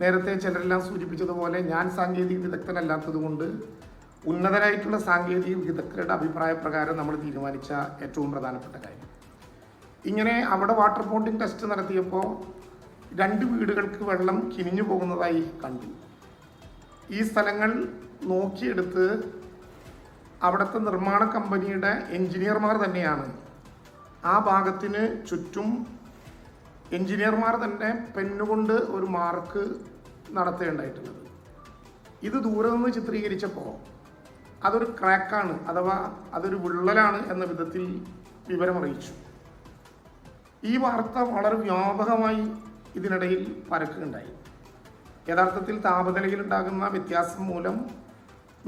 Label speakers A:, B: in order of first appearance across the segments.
A: നേരത്തെ ചിലരെല്ലാം സൂചിപ്പിച്ചതുപോലെ ഞാൻ സാങ്കേതിക വിദഗ്ധനല്ലാത്തതുകൊണ്ട് ഉന്നതരായിട്ടുള്ള സാങ്കേതിക വിദഗ്ധരുടെ അഭിപ്രായ പ്രകാരം നമ്മൾ തീരുമാനിച്ച ഏറ്റവും പ്രധാനപ്പെട്ട കാര്യം, ഇങ്ങനെ അവിടെ വാട്ടർ പോണ്ടിങ് ടെസ്റ്റ് നടത്തിയപ്പോൾ 2 വീടുകൾക്ക് വെള്ളം കിനിഞ്ഞു പോകുന്നതായി കണ്ടു. ഈ സ്ഥലങ്ങൾ നോക്കിയെടുത്ത് അവിടുത്തെ നിർമ്മാണ കമ്പനിയുടെ എഞ്ചിനീയർമാർ തന്നെയാണ് ആ ഭാഗത്തിന് ചുറ്റും എഞ്ചിനീയർമാർ തന്നെ പെന്നുകൊണ്ട് ഒരു മാർക്ക് നടത്തുകയുണ്ടായിട്ടുള്ളത്. ഇത് ദൂരെ നിന്ന് ചിത്രീകരിച്ചപ്പോൾ അതൊരു ക്രാക്കാണ്, അഥവാ അതൊരു വിള്ളലാണ് എന്ന വിധത്തിൽ വിവരമറിയിച്ചു. ഈ വാർത്ത വളരെ വ്യാപകമായി ഇതിനിടയിൽ പരക്കുകയുണ്ടായി. യഥാർത്ഥത്തിൽ താപനിലയിലുണ്ടാകുന്ന വ്യത്യാസം മൂലം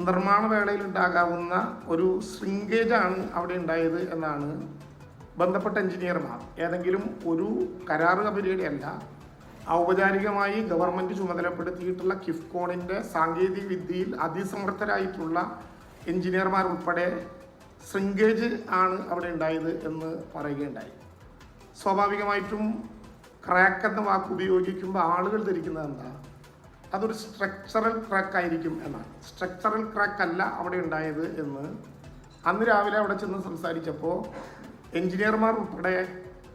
A: നിർമ്മാണ വേളയിലുണ്ടാകാവുന്ന ഒരു ശ്രിങ്കേജാണ് അവിടെ ഉണ്ടായത് എന്നാണ് ബന്ധപ്പെട്ട എഞ്ചിനീയർമാർ, ഏതെങ്കിലും ഒരു കരാർ കമ്പനിയുടെ അല്ല, ഔപചാരികമായി ഗവൺമെൻറ് ചുമതലപ്പെടുത്തിയിട്ടുള്ള കിഫ്കോണിൻ്റെ സാങ്കേതിക വിദ്യയിൽ അതിസമർത്ഥരായിട്ടുള്ള എഞ്ചിനീയർമാർ ഉൾപ്പെടെ ശ്രിങ്കേജ് ആണ് അവിടെ ഉണ്ടായത് എന്ന് പറയുകയുണ്ടായി. സ്വാഭാവികമായിട്ടും ക്രാക്ക് എന്ന വാക്ക് ഉപയോഗിക്കുമ്പോൾ ആളുകൾ ധരിക്കുന്നത് എന്താ, അതൊരു സ്ട്രക്ചറൽ ക്രാക്ക് ആയിരിക്കും എന്നാണ്. സ്ട്രക്ചറൽ ക്രാക്ക് അല്ല അവിടെ ഉണ്ടായത് എന്ന് അന്ന് രാവിലെ അവിടെ ചെന്ന് സംസാരിച്ചപ്പോൾ എഞ്ചിനീയർമാർ ഉൾപ്പെടെ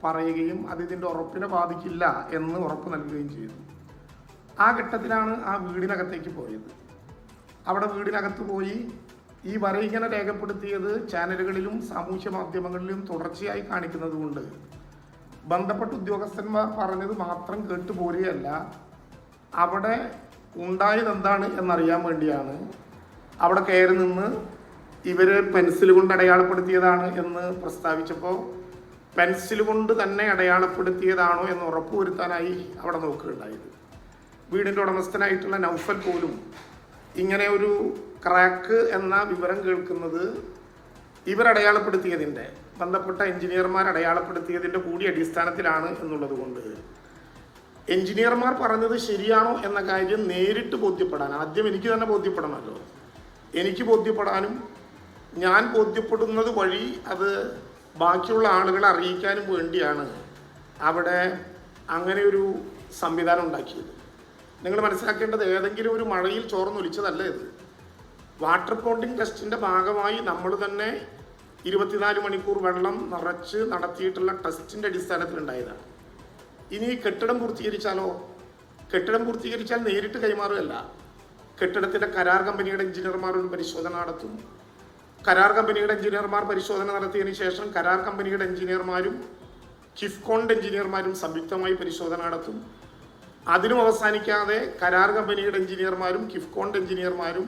A: പറയുകയും അത് ഇതിൻ്റെ ഉറപ്പിനെ ബാധിക്കില്ല എന്ന് ഉറപ്പ് നൽകുകയും ചെയ്തു. ആ ഘട്ടത്തിലാണ് ആ വീടിനകത്തേക്ക് പോയത്. അവിടെ വീടിനകത്ത് പോയി ഈ വര ഇങ്ങനെ രേഖപ്പെടുത്തിയത് ചാനലുകളിലും സാമൂഹ്യ മാധ്യമങ്ങളിലും തുടർച്ചയായി കാണിക്കുന്നത് കൊണ്ട് ബന്ധപ്പെട്ട ഉദ്യോഗസ്ഥന്മാർ പറഞ്ഞത് മാത്രം കേട്ടുപോരുകയല്ല, അവിടെ ഉണ്ടായത് എന്താണ് എന്നറിയാൻ വേണ്ടിയാണ് അവിടെ കയറി നിന്ന് ഇവർ പെൻസിൽ കൊണ്ട് അടയാളപ്പെടുത്തിയതാണ് എന്ന് പ്രസ്താവിച്ചപ്പോൾ പെൻസിൽ കൊണ്ട് തന്നെ അടയാളപ്പെടുത്തിയതാണോ എന്ന് ഉറപ്പുവരുത്താനായി അവിടെ നോക്കുകയുണ്ടായത്. വീടിൻ്റെ ഉടമസ്ഥനായിട്ടുള്ള നൗഫൽ പോലും ഇങ്ങനെ ഒരു ക്രാക്ക് എന്ന വിവരം കേൾക്കുന്നത് ഇവരടയാളപ്പെടുത്തിയതിൻ്റെ, ബന്ധപ്പെട്ട എഞ്ചിനീയർമാർ അടയാളപ്പെടുത്തിയതിൻ്റെ കൂടി അടിസ്ഥാനത്തിലാണ് എന്നുള്ളത് കൊണ്ട് എഞ്ചിനീയർമാർ പറഞ്ഞത് ശരിയാണോ എന്ന കാര്യം നേരിട്ട് ബോധ്യപ്പെടാൻ ആദ്യം എനിക്ക് തന്നെ ബോധ്യപ്പെടണമല്ലോ. എനിക്ക് ബോധ്യപ്പെടാനും ഞാൻ ബോധ്യപ്പെടുന്നത് വഴി അത് ബാക്കിയുള്ള ആളുകളെ അറിയിക്കാനും വേണ്ടിയാണ് അവിടെ അങ്ങനെ ഒരു സംവിധാനം ഉണ്ടാക്കിയത്. നിങ്ങൾ മനസ്സിലാക്കേണ്ടത് ഏതെങ്കിലും ഒരു മഴയിൽ ചോർന്നൊലിച്ചതല്ല ഇത്. വാട്ടർ പോണ്ടിങ് ടെസ്റ്റിൻ്റെ ഭാഗമായി നമ്മൾ തന്നെ 24 മണിക്കൂർ വെള്ളം നിറച്ച് നടത്തിയിട്ടുള്ള ടെസ്റ്റിൻ്റെ അടിസ്ഥാനത്തിലുണ്ടായതാണ്. ഇനി കെട്ടിടം പൂർത്തീകരിച്ചാലോ? കെട്ടിടം പൂർത്തീകരിച്ചാൽ നേരിട്ട് കൈമാറുകയല്ല. കെട്ടിടത്തിൻ്റെ കരാർ കമ്പനിയുടെ എഞ്ചിനീയർമാർ ഒരു പരിശോധന നടത്തും. കരാർ കമ്പനിയുടെ എഞ്ചിനീയർമാർ പരിശോധന നടത്തിയതിന് ശേഷം കരാർ കമ്പനിയുടെ എഞ്ചിനീയർമാരും കിഫ്കോണിൻ്റെ എഞ്ചിനീയർമാരും സംയുക്തമായി പരിശോധന നടത്തും. അതിനും അവസാനിക്കാതെ കരാർ കമ്പനിയുടെ എഞ്ചിനീയർമാരും കിഫ്കോണിൻ്റെ എഞ്ചിനീയർമാരും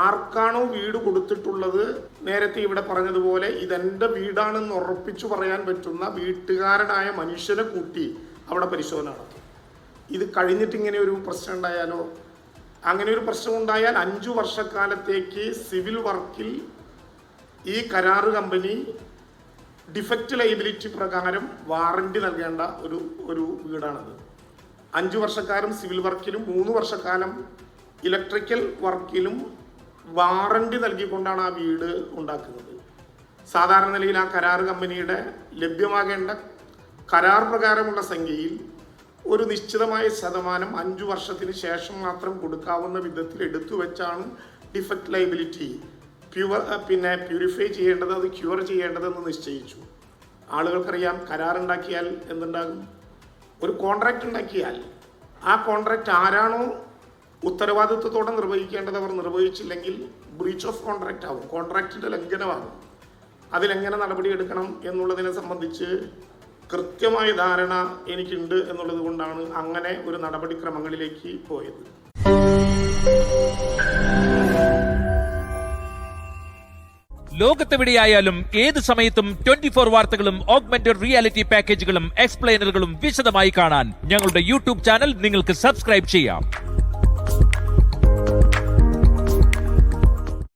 A: ആർക്കാണോ വീട് കൊടുത്തിട്ടുള്ളത്, നേരത്തെ ഇവിടെ പറഞ്ഞതുപോലെ ഇതെൻ്റെ വീടാണെന്ന് ഉറപ്പിച്ചു പറയാൻ പറ്റുന്ന വീട്ടുകാരനായ മനുഷ്യനെ കൂട്ടി അവിടെ പരിശോധന നടത്തും. ഇത് കഴിഞ്ഞിട്ട് ഇങ്ങനെ ഒരു പ്രശ്നം ഉണ്ടായാലോ? അങ്ങനെ ഒരു പ്രശ്നം ഉണ്ടായാൽ 5 വർഷക്കാലത്തേക്ക് സിവിൽ വർക്കിൽ ഈ കരാറ് കമ്പനി ഡിഫക്റ്റ് ലയബിലിറ്റി പ്രകാരം വാറണ്ടി നൽകേണ്ട ഒരു വീടാണത്. 5 വർഷക്കാലം സിവിൽ വർക്കിലും 3 വർഷക്കാലം ഇലക്ട്രിക്കൽ വർക്കിലും വാറണ്ടി നൽകിക്കൊണ്ടാണ് ആ വീട് ഉണ്ടാക്കുന്നത്. സാധാരണ നിലയിൽ ആ കരാർ കമ്പനിയുടെ ലഭ്യമാകേണ്ട കരാർ പ്രകാരമുള്ള സംഖ്യയിൽ ഒരു നിശ്ചിതമായ ശതമാനം 5 വർഷത്തിന് ശേഷം മാത്രം കൊടുക്കാവുന്ന വിധത്തിൽ എടുത്തു വെച്ചാണ് ഡിഫക്റ്റ് ലയബിലിറ്റി പ്യൂരിഫൈ ചെയ്യേണ്ടത്, അത് ക്യൂർ ചെയ്യേണ്ടതെന്ന് നിശ്ചയിച്ചു. ആളുകൾക്കറിയാം കരാർ ഉണ്ടാക്കിയാൽ എന്തുണ്ടാകും. ഒരു കോൺട്രാക്റ്റ് ഉണ്ടാക്കിയാൽ ആ കോൺട്രാക്റ്റ് ആരാണോ ഉത്തരവാദിത്വത്തോടെ നിർവഹിക്കേണ്ടത് അവർ നിർവഹിച്ചില്ലെങ്കിൽ ബ്രീച്ച് ഓഫ് കോൺട്രാക്റ്റ് ആവും, കോൺട്രാക്റ്റിൻ്റെ ലംഘനമാകും. അതിലെങ്ങനെ നടപടിയെടുക്കണം എന്നുള്ളതിനെ സംബന്ധിച്ച് കൃത്യമായ ധാരണ എനിക്കുണ്ട് എന്നുള്ളത് കൊണ്ടാണ് അങ്ങനെ ഒരു നടപടിക്രമങ്ങളിലേക്ക് പോയത്.
B: ലോകത്തെവിടെയായാലും ഏത് സമയത്തും 24 വാർത്തകളും ഓഗ്മെന്റഡ് റിയാലിറ്റി പാക്കേജുകളും എക്സ്പ്ലെയിനറുകളും വിശദമായി കാണാൻ ഞങ്ങളുടെ യൂട്യൂബ് ചാനൽ നിങ്ങൾക്ക് സബ്സ്ക്രൈബ് ചെയ്യാം.